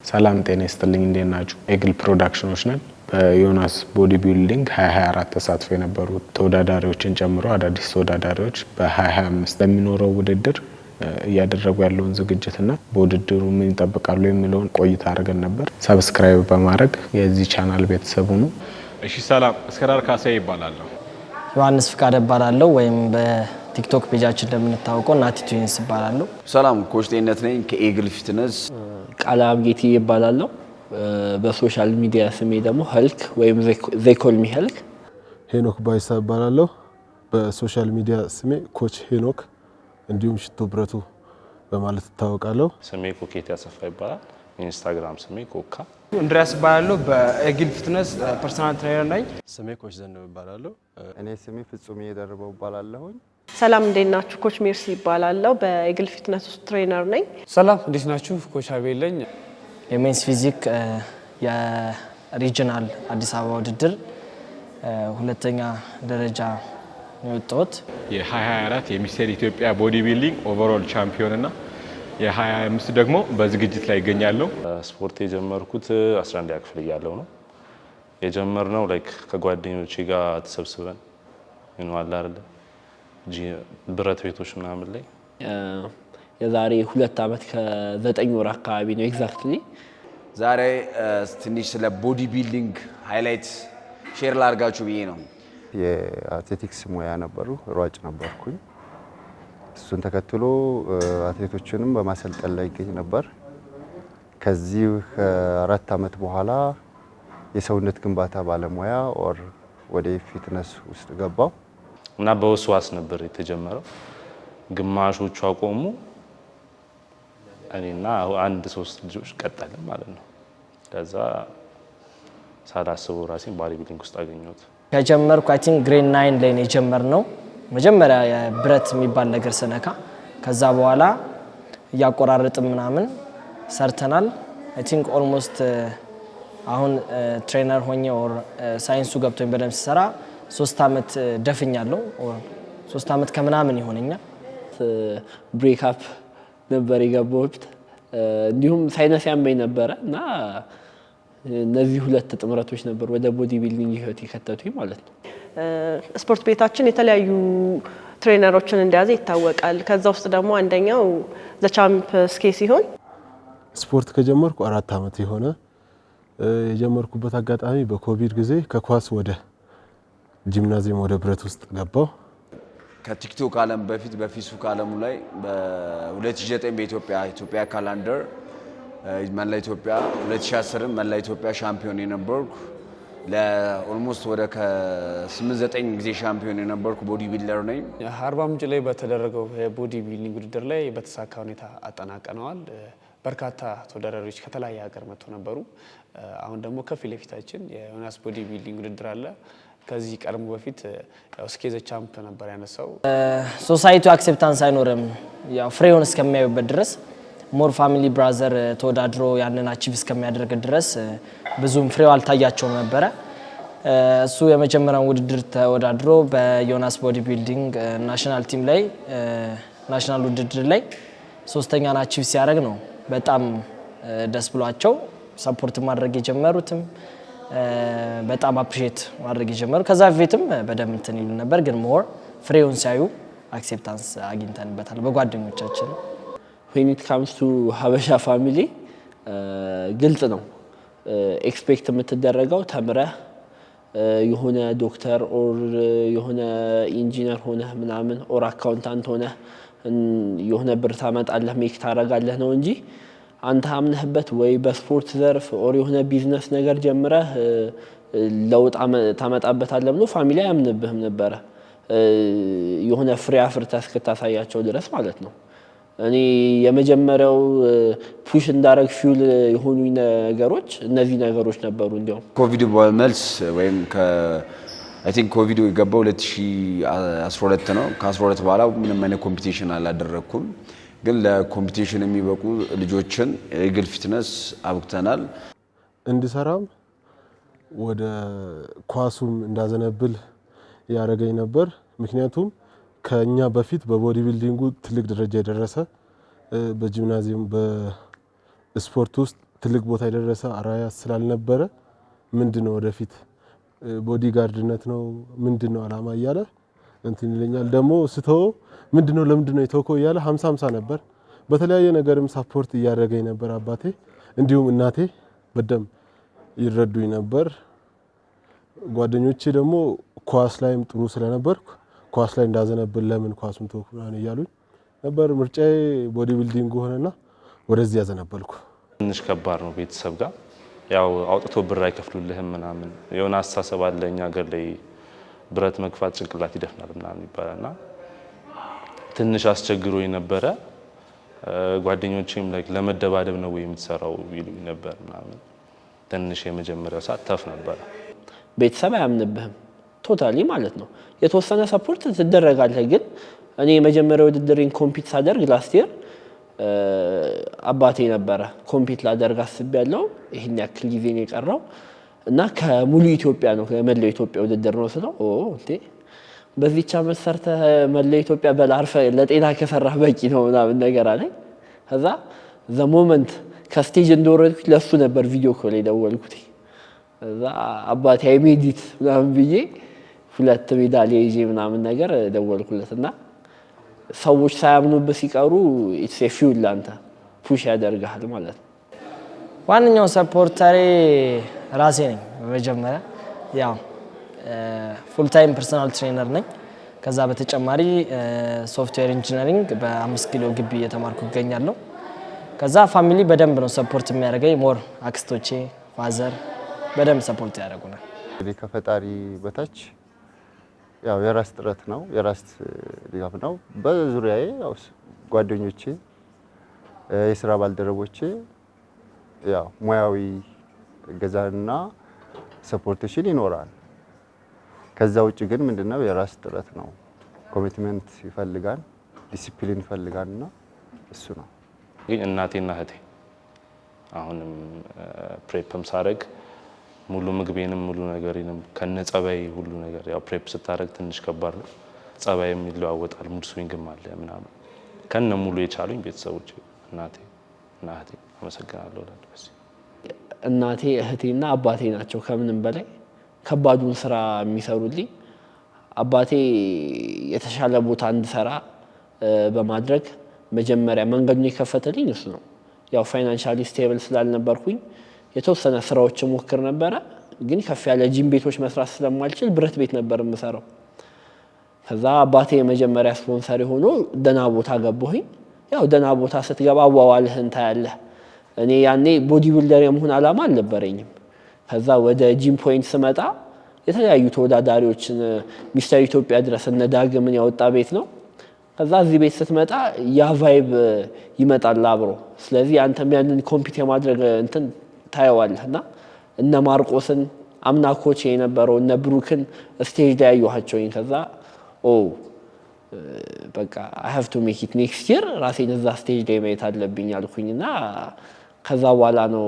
ሰላም ጤና ይስጥልኝ እንደናችሁ ኤግል ፕሮዳክሽኖች ነን በዮናስ ቦዲ ቢልዲንግ 2024 ተሳትፎ የነበሩ ተወዳዳሪዎችን ጨምሮ አዳዲስ ተወዳዳሪዎች በ2025 ለሚኖረው ውድድር እያደረጉ ያለውን ዝግጅትና በውድድሩ ምን ይጠብቃሉ የሚለውን ቆይታ አድርገን ነበር። ሰብስክራይብ በማድረግ የዚህ ቻናል ቤተሰብ ሁኑ። እሺ ሰላም፣ እስከዳር ካሳዬ ይባላል። ዮሐንስ ፍቃደ ይባላል ወይም በቲክቶክ ፔጃችን እንደምንታወቀው ናቲ ትዊንስ ይባላል። ሰላም፣ ኮች ጤንነት ነኝ ከኤግል ፊትነስ። ቃላም ጌቲ ይባላል። በሶሻል ሚዲያ ስሜ ደግሞ ሀልክ ወይም ዘይኮልሚ ሀልክ። ሄኖክ ባይሳ ይባላል። በሶሻል ሚዲያ ስሜ ኮች ሄኖክ እንዲሁም ሽቶ ብረቱ በማለት እታወቃለሁ። ስሜ ኮኬት ያሰፋ ይባላል። ኢንስታግራም ስሜ ኮካ። እንድሪያስ ይባላል። በኤግል ፊትነስ ፐርሰናል ትሬነር ነኝ። ስሜ ኮች ዘነበ ይባላል። እኔ ስሜ ፍጹም እየደረበው ይባላለሁ። ሰላም እንዴት ናችሁ? ኮች ሜርሲ ይባላለሁ። በኤግል ፊትነስ ውስጥ ትሬነር ነኝ። ሰላም እንዴት ናችሁ? ኮች አቤል ነኝ። የሜንስ ፊዚክ የሪጂናል አዲስ አበባ ውድድር ሁለተኛ ደረጃ ነው የወጣሁት። የ2024 የሚስተር ኢትዮጵያ ቦዲ ቢልዲንግ ኦቨርኦል ቻምፒዮን እና የ2025 ደግሞ በዝግጅት ላይ ይገኛለሁ። ስፖርት የጀመርኩት 11ኛ ክፍል እያለሁ ነው የጀመርነው። ላይክ ከጓደኞቼ ጋር ተሰብስበን እንዋላ አይደል ብረት ቤቶች ምናምን ላይ የዛሬ 2 አመት ከ9 ወር አካባቢ ነው ኤግዛክትሊ። ዛሬ ትንሽ ስለ ቦዲ ቢልዲንግ ሃይላይት ሼር ላድርጋችሁ ብዬ ነው። የአትሌቲክስ ሙያ ነበሩ፣ ሯጭ ነበርኩኝ። እሱን ተከትሎ አትሌቶችንም በማሰልጠን ላይ ይገኝ ነበር። ከዚህ ከ4 አመት በኋላ የሰውነት ግንባታ ባለሙያ ኦር ወደ ፊትነስ ውስጥ ገባው እና በወስዋስ ነበር የተጀመረው። ግማሾቹ አቆሙ፣ እኔና 1-3 ልጆች ቀጠልን ማለት ነው። ከዛ ሳላስበው ራሴን ቦዲ ቢልዲንግ ውስጥ አገኘሁት። ከጀመርኩ አይ ቲንክ ግሬድ 9 ላይ ነው የጀመርነው። መጀመሪያ የብረት የሚባል ነገር ስነካ፣ ከዛ በኋላ እያቆራረጥን ምናምን ሰርተናል። አይ ቲንክ ኦልሞስት አሁን ትሬነር ሆኜ ኦር ሳይንሱ ገብቶኝ በደንብ ሲሰራ 3 አመት ደፍኛለሁ። 3 አመት ከምናምን ይሆነኛል። ብሬክ አፕ ነበር የገባሁት። እንዲሁም ሳይነስ ያመኝ ነበረ እና እነዚህ 2 ጥምረቶች ነበር ወደ ቦዲ ቢልዲንግ ህይወት የከተቱኝ ማለት ነው። ስፖርት ቤታችን የተለያዩ ትሬነሮችን እንደያዘ ይታወቃል። ከዛ ውስጥ ደግሞ አንደኛው ዘ ቻምፕ ስኬ ሲሆን ስፖርት ከጀመርኩ 4 አመት የሆነ የጀመርኩበት አጋጣሚ በኮቪድ ጊዜ ከኳስ ወደ ጂምናዚየም ወደ ብረት ውስጥ ገባው። ከቲክቶክ ዓለም በፊት በፌስቡክ ዓለሙ ላይ በ2009 በኢትዮጵያ ካላንደር መላ ኢትዮጵያ 2010 መላ ኢትዮጵያ ሻምፒዮን የነበርኩ ለኦልሞስት ወደ ከ8-9 ጊዜ ሻምፒዮን የነበርኩ ቦዲ ቢልደር ነኝ። አርባ ምንጭ ላይ በተደረገው የቦዲ ቢልዲንግ ውድድር ላይ በተሳካ ሁኔታ አጠናቀነዋል። በርካታ ተወዳዳሪዎች ከተለያየ ሀገር መጥተው ነበሩ። አሁን ደግሞ ከፊት ለፊታችን የዮናስ ቦዲ ቢልዲንግ ውድድር አለ። ከዚህ ቀድሞ በፊት ያው ስኬዘ ቻምፕ ነበር ያነሳው። ሶሳይቲው አክሴፕታንስ አይኖርም ያው ፍሬውን እስከሚያዩበት ድረስ ሞር ፋሚሊ ብራዘር ተወዳድሮ ያንን አቺቭ እስከሚያደርግ ድረስ ብዙም ፍሬው አልታያቸውም ነበረ። እሱ የመጀመሪያውን ውድድር ተወዳድሮ በዮናስ ቦዲ ቢልዲንግ ናሽናል ቲም ላይ ናሽናል ውድድር ላይ 3ኛን አቺቭ ሲያደርግ ነው በጣም ደስ ብሏቸው ሰፖርት ማድረግ የጀመሩትም በጣም አፕሪሺየት ማድረግ የጀመሩ። ከዛ በፊትም በደም እንትን ይሉ ነበር፣ ግን ሞር ፍሬውን ሲያዩ አክሴፕታንስ አግኝተንበታል በጓደኞቻችን። when it comes to ሀበሻ ፋሚሊ ግልጽ ነው። ኤክስፔክት የምትደረገው ተምረህ የሆነ ዶክተር ኦር የሆነ ኢንጂነር ሆነህ ምናምን ኦር አካውንታንት ሆነህ የሆነ ብር ታመጣለህ ሜክ ታረጋለህ ነው እንጂ አንተ አምነህበት ወይ በስፖርት ዘርፍ ኦር የሆነ ቢዝነስ ነገር ጀምረህ ለውጥ ታመጣበታለህ ብሎ ፋሚሊ አያምንብህም ነበረ የሆነ ፍሬ አፍርተህ እስክታሳያቸው ድረስ ማለት ነው። እኔ የመጀመሪያው ፑሽ እንዳረግ ፊውል የሆኑ ነገሮች እነዚህ ነገሮች ነበሩ። እንዲያውም ኮቪድ መልስ ወይም አይ ቲንክ ኮቪድ የገባው 2012 ነው። ከ12 በኋላ ምንም አይነት ኮምፒቲሽን አላደረኩም፣ ግን ለኮምፒቲሽን የሚበቁ ልጆችን ኤግል ፊትነስ አብቅተናል። እንድሰራም ወደ ኳሱም እንዳዘነብል ያረጋኝ ነበር። ምክንያቱም ከኛ በፊት በቦዲ ቢልዲንጉ ትልቅ ደረጃ የደረሰ በጂምናዚየም በስፖርት ውስጥ ትልቅ ቦታ የደረሰ አራያ ስላልነበረ ምንድነው ወደፊት ቦዲጋርድነት ነው ምንድነው አላማ እያለ እንትን ይለኛል። ደግሞ ስተው ምንድነው ለምንድነው የተወከው እያለ 50-50 ነበር። በተለያየ ነገርም ሳፖርት እያደረገኝ ነበር አባቴ፣ እንዲሁም እናቴ በደም ይረዱኝ ነበር። ጓደኞቼ ደግሞ ኳስ ላይም ጥሩ ስለነበርኩ ኳስ ላይ እንዳዘነብል ለምን ኳሱን ተወኩናን እያሉኝ ነበር። ምርጫዬ ቦዲ ቢልዲንግ ሆነና ወደዚህ ያዘነበልኩ። ትንሽ ከባድ ነው ቤተሰብ ጋር ያው አውጥቶ ብር አይከፍሉልህም ምናምን የሆነ አስተሳሰብ አለ እኛ ሀገር ላይ ብረት መግፋት ጭንቅላት ይደፍናል ምናምን ይባላልና ትንሽ አስቸግሮኝ ነበረ። ጓደኞቼም ለመደባደብ ነው ወይ የምትሰራው ይሉኝ ነበር ምናምን። ትንሽ የመጀመሪያው ሰዓት ተፍ ነበር። ቤተሰብ አያምንብህም ቶታሊ ማለት ነው። የተወሰነ ሰፖርት ትደረጋለህ። ግን እኔ የመጀመሪያው ውድድሬን ኮምፒት ሳደርግ ላስት ይር አባቴ ነበረ ኮምፒት ላደርግ አስቤያለሁ። ይሄን ያክል ጊዜ ነው የቀረው እና ከሙሉ ኢትዮጵያ ነው ከመላው ኢትዮጵያ ውድድር ነው ስለው እንዴ በዚህች ዓመት ሰርተህ መላው ኢትዮጵያ በላርፈ ለጤና ከሰራህ በቂ ነው ምናምን ነገር አለኝ። ከዛ ዘ ሞመንት ከስቴጅ እንደወረድኩ ለሱ ነበር ቪዲዮ ኮል የደወልኩት። ከዛ አባቴ አይሜዲት ምናምን ብዬ 2 ሜዳሊያ ይዤ ምናምን ነገር ደወልኩለትና ሰዎች ሳያምኑበት ሲቀሩ ኢትስ ኤ ፊውል ላንተ ፑሽ ያደርጋል ማለት ነው። ዋነኛው ሰፖርተሬ ራሴ ነኝ። በመጀመሪያ ያው ፉል ታይም ፐርሰናል ትሬነር ነኝ። ከዛ በተጨማሪ ሶፍትዌር ኢንጂነሪንግ በ5 ኪሎ ግቢ እየተማርኩ እገኛለሁ። ከዛ ፋሚሊ በደንብ ነው ሰፖርት የሚያደርገኝ። ሞር አክስቶቼ ፋዘር በደንብ ሰፖርት ያደርጉናል። እንግዲህ ከፈጣሪ በታች ያው የራስ ጥረት ነው የራስ ድጋፍ ነው። በዙሪያዬ ያው ጓደኞቼ የስራ ባልደረቦቼ ያው ሙያዊ እገዛና ሰፖርቴሽን ይኖራል። ከዛ ውጭ ግን ምንድነው የራስ ጥረት ነው። ኮሚትመንት ይፈልጋል፣ ዲሲፕሊን ይፈልጋልና እሱ ነው። ግን እናቴና እህቴ አሁንም ፕሬፕም ሳረግ ሙሉ ምግቤንም ሙሉ ነገሬንም ከነጸባይ ሁሉ ነገር ያው ፕሬፕ ስታረግ ትንሽ ከባድ ነው። ጸባይም ይለዋወጣል፣ ሙድ ስዊንግም አለ ምናምን ከነ ሙሉ የቻሉኝ ቤተሰቦቼ እናቴ እና እህቴ አመሰግናለሁ። እናቴ እህቴና አባቴ ናቸው ከምንም በላይ ከባዱን ስራ የሚሰሩልኝ። አባቴ የተሻለ ቦታ እንድሰራ በማድረግ መጀመሪያ መንገዱን የከፈተልኝ እሱ ነው። ያው ፋይናንሻሊ ስቴብል ስላልነበርኩኝ የተወሰነ ስራዎች ሞክር ነበረ። ግን ከፍ ያለ ጂም ቤቶች መስራት ስለማልችል ብረት ቤት ነበር የምሰራው። ከዛ አባቴ የመጀመሪያ ስፖንሰር ሆኖ ደና ቦታ ገባሁኝ። ያው ደና ቦታ ስትገባ አዋዋልህን ታያለህ። እኔ ያኔ ቦዲ ቢልደር የመሆን አላማ አልነበረኝም። ከዛ ወደ ጂም ፖይንት ስመጣ የተለያዩ ተወዳዳሪዎችን ሚስተር ኢትዮጵያ ድረስ እነ ዳግምን ያወጣ ቤት ነው። ከዛ እዚህ ቤት ስትመጣ ያ ቫይብ ይመጣል አብሮ። ስለዚህ አንተም ያንን ኮምፒት የማድረግ እንትን ታየዋለህና እነ ማርቆስን አምና ኮች የነበረው እነ ብሩክን ስቴጅ ላይ ያዩዋቸውኝ። ከዛ በቃ አይ ሃቭ ቱ ሜክ ኢት ኔክስት ይር ራሴን እዛ ስቴጅ ላይ ማየት አለብኝ አልኩኝና ከዛ በኋላ ነው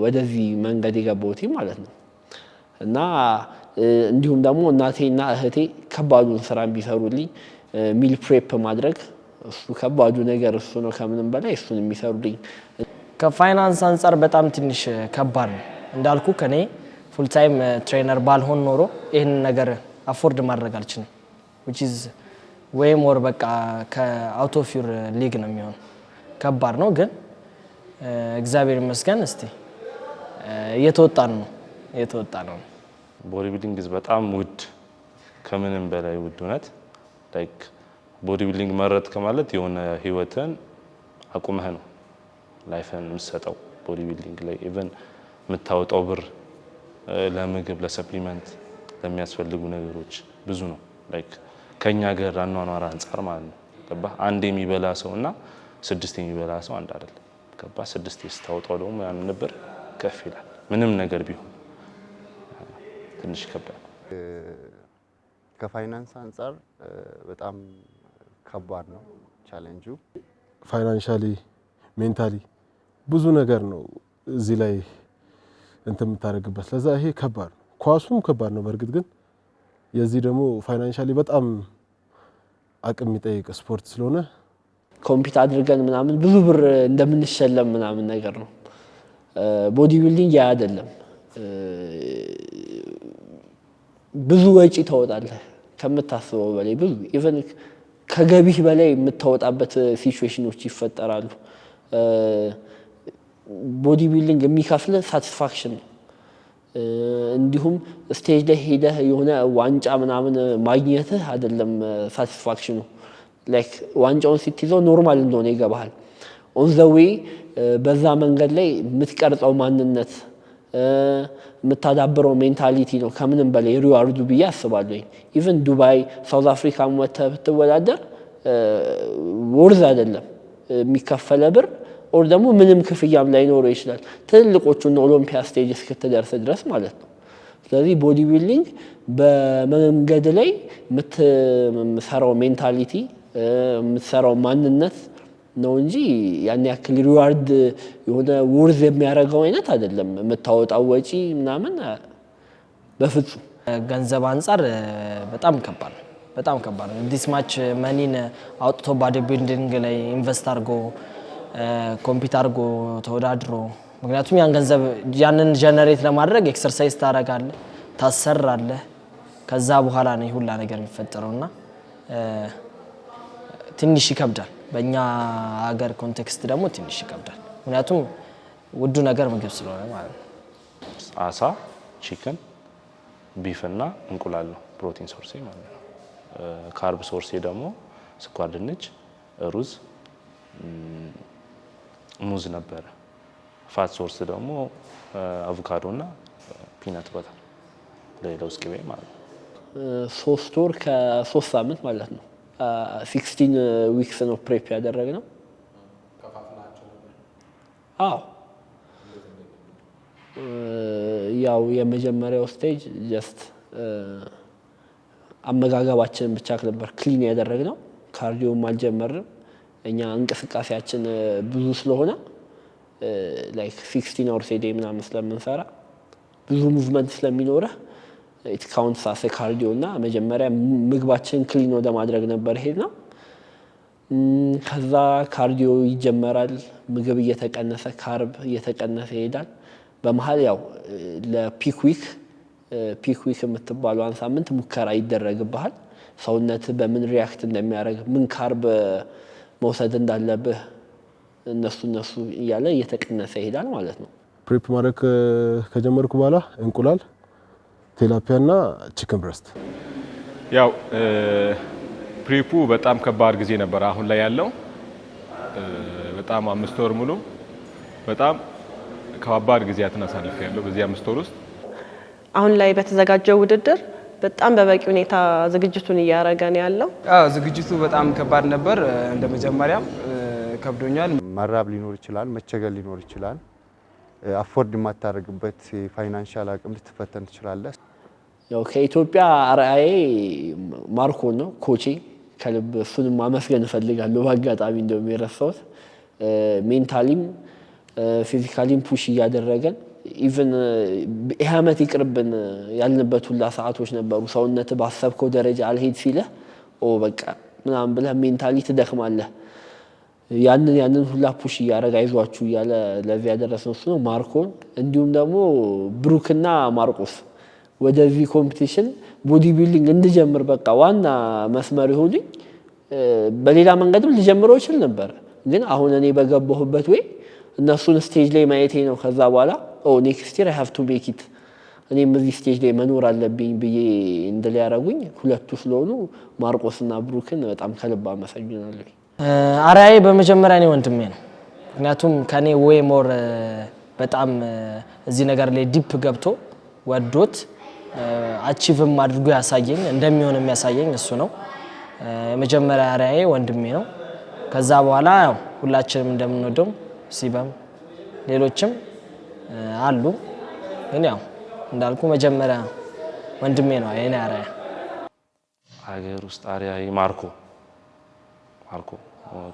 ወደዚህ መንገድ የገባሁት ማለት ነው። እና እንዲሁም ደግሞ እናቴና እህቴ ከባዱን ስራ ቢሰሩልኝ ሚል ፕሬፕ ማድረግ እሱ ከባዱ ነገር እሱ ነው። ከምንም በላይ እሱን የሚሰሩልኝ። ከፋይናንስ አንፃር በጣም ትንሽ ከባድ ነው እንዳልኩ። ከኔ ፉል ታይም ትሬነር ባልሆን ኖሮ ይሄን ነገር አፎርድ ማድረግ አልችልም። which is way more በቃ ከአውት ኦፍ ዩር ሊግ ነው የሚሆን። ከባድ ነው ግን እግዚአብሔር ይመስገን እስቲ እየተወጣን ነው። ቦዲ ቢልዲንግ በጣም ውድ ከምንም በላይ ውድ እውነት ላይክ ቦዲ ቢልዲንግ መረጥ ከማለት የሆነ ህይወትን አቁመህ ነው ላይፍን የምትሰጠው ቦዲ ቢልዲንግ ላይ ኢቨን የምታወጣው ብር ለምግብ ለሰፕሊመንት ለሚያስፈልጉ ነገሮች ብዙ ነው። ላይክ ከኛ ሀገር አኗኗር አንፃር ማለት ነው። ገባ አንድ የሚበላ ሰውና 6 የሚበላ ሰው አንድ አይደለም። ገባ 6 ስታወጣው ደግሞ ያን ነበር ከፍ ይላል። ምንም ነገር ቢሆን ትንሽ ይከብዳል። ከፋይናንስ አንፃር በጣም ከባድ ነው ቻሌንጁ። ፋይናንሻሊ ሜንታሊ ብዙ ነገር ነው እዚህ ላይ እንትን የምታደርግበት። ለዛ ይሄ ከባድ ነው። ኳሱም ከባድ ነው በእርግጥ ግን የዚህ ደግሞ ፋይናንሻሊ በጣም አቅም የሚጠይቅ ስፖርት ስለሆነ ኮምፒት አድርገን ምናምን ብዙ ብር እንደምንሸለም ምናምን ነገር ነው ቦዲ ቢልዲንግ ያ አይደለም። ብዙ ወጪ ታወጣለህ ከምታስበው በላይ ብዙ ኢቨን ከገቢህ በላይ የምታወጣበት ሲቹዌሽኖች ይፈጠራሉ። ቦዲ ቢልዲንግ የሚከፍል ሳቲስፋክሽን ነው። እንዲሁም ስቴጅ ላይ ሄደህ የሆነ ዋንጫ ምናምን ማግኘትህ አይደለም ሳቲስፋክሽኑ። ላይክ ዋንጫውን ስትይዘው ኖርማል እንደሆነ ይገባሃል። ኦን ዘ ዌይ በዛ መንገድ ላይ የምትቀርጸው ማንነት የምታዳብረው ሜንታሊቲ ነው ከምንም በላይ ሪዋርዱ ብዬ አስባለሁ። ኢቨን ዱባይ ሳውዝ አፍሪካ ወጥተህ ብትወዳደር ወርዝ አይደለም የሚከፈለ ብር ኦር ደግሞ ምንም ክፍያም ላይኖረው ይችላል ትልልቆቹን ኦሎምፒያ ስቴጅ እስክትደርስ ድረስ ማለት ነው። ስለዚህ ቦዲ ቢልዲንግ በመንገድ ላይ የምትሰራው ሜንታሊቲ የምትሰራው ማንነት ነው እንጂ ያን ያክል ሪዋርድ የሆነ ወርዝ የሚያደርገው አይነት አይደለም። የምታወጣው ወጪ ምናምን በፍጹም ገንዘብ አንፃር በጣም ከባድ ነው። በጣም ከባድ ነው። ዲስ ማች መኒን አውጥቶ ቦዲ ቢልዲንግ ላይ ኢንቨስት አድርጎ ኮምፒት አድርጎ ተወዳድሮ ምክንያቱም ያን ገንዘብ ያንን ጀነሬት ለማድረግ ኤክሰርሳይዝ ታደርጋለህ፣ ታሰራለህ። ከዛ በኋላ ነው ሁላ ነገር የሚፈጠረውና ትንሽ ይከብዳል። በእኛ ሀገር ኮንቴክስት ደግሞ ትንሽ ይከብዳል። ምክንያቱም ውዱ ነገር ምግብ ስለሆነ ማለት ነው። አሳ፣ ቺክን፣ ቢፍ እና እንቁላል ነው ፕሮቲን ሶርሴ ማለት ነው። ካርብ ሶርሴ ደግሞ ስኳር ድንች፣ ሩዝ፣ ሙዝ ነበረ። ፋት ሶርስ ደግሞ አቮካዶ እና ፒናት በተር ለውዝ ቅቤ ማለት ነው። 3 ወር ከ3 ሳምንት ማለት ነው። 16 ዊክስ ነው ፕሬፕ ያደረግነው። አዎ ያው የመጀመሪያው ስቴጅ ጀስት አመጋገባችንን ብቻ ነበር ክሊን ያደረግነው። ካርዲዮም አልጀመርንም። እኛ እንቅስቃሴያችን ብዙ ስለሆነ ላይክ 16 አወርስ ኤ ዴይ ምናምን ስለምንሰራ ብዙ ሙቭመንት ስለሚኖረህ ኢት ካውንትስ አስ ካርዲዮ እና መጀመሪያ ምግባችን ክሊን ወደ ማድረግ ነበር ሄድነው። ከዛ ካርዲዮ ይጀመራል። ምግብ እየተቀነሰ ካርብ እየተቀነሰ ይሄዳል። በመሃል ያው ለፒክ ዊክ የምትባለዋን ሳምንት ሙከራ ይደረግብሃል። ሰውነት በምን ሪያክት እንደሚያደርግ ምን ካርብ መውሰድ እንዳለብህ እነሱ እያለ እየተቀነሰ ይሄዳል ማለት ነው። ፕሬፕ ማድረግ ከጀመርኩ በኋላ እንቁላል፣ ቴላፒያ እና ቺክን ብረስት። ያው ፕሪፑ በጣም ከባድ ጊዜ ነበር። አሁን ላይ ያለው በጣም 5 ወር ሙሉ በጣም ከባድ ጊዜያትን አሳልፌያለሁ በዚህ 5 ወር ውስጥ። አሁን ላይ በተዘጋጀው ውድድር በጣም በበቂ ሁኔታ ዝግጅቱን እያደረገ ነው ያለው። ዝግጅቱ በጣም ከባድ ነበር። እንደመጀመሪያም ከብዶኛል። መራብ ሊኖር ይችላል፣ መቸገር ሊኖር ይችላል። አፎርድ የማታደርግበት ፋይናንሻል አቅም ልትፈተን ትችላለህ። ያው ከኢትዮጵያ አርአዬ ማርኮ ነው ኮቼ። ከልብ እሱንም ማመስገን እፈልጋለሁ። በአጋጣሚ እንደውም የረሳሁት ሜንታሊም ፊዚካሊም ፑሽ እያደረገን ኢቭን ይህ ዓመት ይቅርብን ያልንበት ሁላ ሰዓቶች ነበሩ። ሰውነት ባሰብከው ደረጃ አልሄድ ሲልህ በቃ ምናምን ብለህ ሜንታሊ ትደክማለህ። ያንን ሁላ ፑሽ እያደረገ አይዟችሁ እያለ ለዚህ ያደረሰው እሱ ነው ማርኮን። እንዲሁም ደግሞ ብሩክና ማርቆስ ወደዚህ ኮምፒቲሽን ቦዲ ቢልዲንግ እንድጀምር በቃ ዋና መስመር ይሁንኝ። በሌላ መንገድም ልጀምረው ይችል ነበር፣ ግን አሁን እኔ በገባሁበት ወይ እነሱን ስቴጅ ላይ ማየቴ ነው። ከዛ በኋላ ኔክስት ይር አይ ሃቭ ቱ ሜክ ኢት እኔም እዚህ ስቴጅ ላይ መኖር አለብኝ ብዬ እንደሊያረጉኝ ሁለቱ ስለሆኑ ማርቆስና ብሩክን በጣም ከልብ አመሰግናለሁ። አርአዬ በመጀመሪያ እኔ ወንድሜ ነው። ምክንያቱም ከኔ ወይ ሞር በጣም እዚህ ነገር ላይ ዲፕ ገብቶ ወዶት አቺቭም አድርጎ ያሳየኝ እንደሚሆን የሚያሳየኝ እሱ ነው። የመጀመሪያ አርአዬ ወንድሜ ነው። ከዛ በኋላ ያው ሁላችንም እንደምንወደው ሲበም ሌሎችም አሉ፣ ግን ያው እንዳልኩ መጀመሪያ ወንድሜ ነው የኔ አርአያ። ሀገር ውስጥ አርአዬ ማርኮ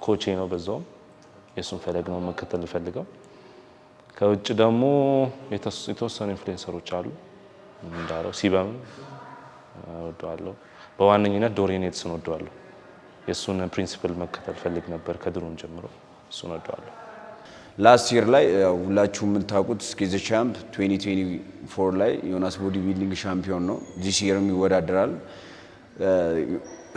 ኮቼ ነው። በዛውም የሱን ፈለግ ነው መከተል ፈልገው። ከውጭ ደግሞ የተወሰኑ ኢንፍሉዌንሰሮች አሉ እንዳለው ሲበም ወደዋለሁ። በዋነኝነት ዶሪን ኤድሰን ወደዋለሁ። የሱን ፕሪንሲፕል መከተል ፈልግ ነበር ከድሮን ጀምሮ። እሱን ወደዋለሁ። ላስት ይር ላይ ሁላችሁም የምታውቁት ስኬዝ ቻምፕ 2024 ላይ ዮናስ ቦዲ ቢልዲንግ ሻምፒዮን ነው። ዚስ ይርም ይወዳደራል።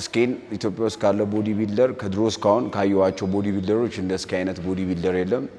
ስኬን ኢትዮጵያ ውስጥ ካለ ቦዲ ቢልደር ከድሮ እስካሁን ካየዋቸው ቦዲ ቢልደሮች እንደ ስኬ አይነት ቦዲ ቢልደር የለም።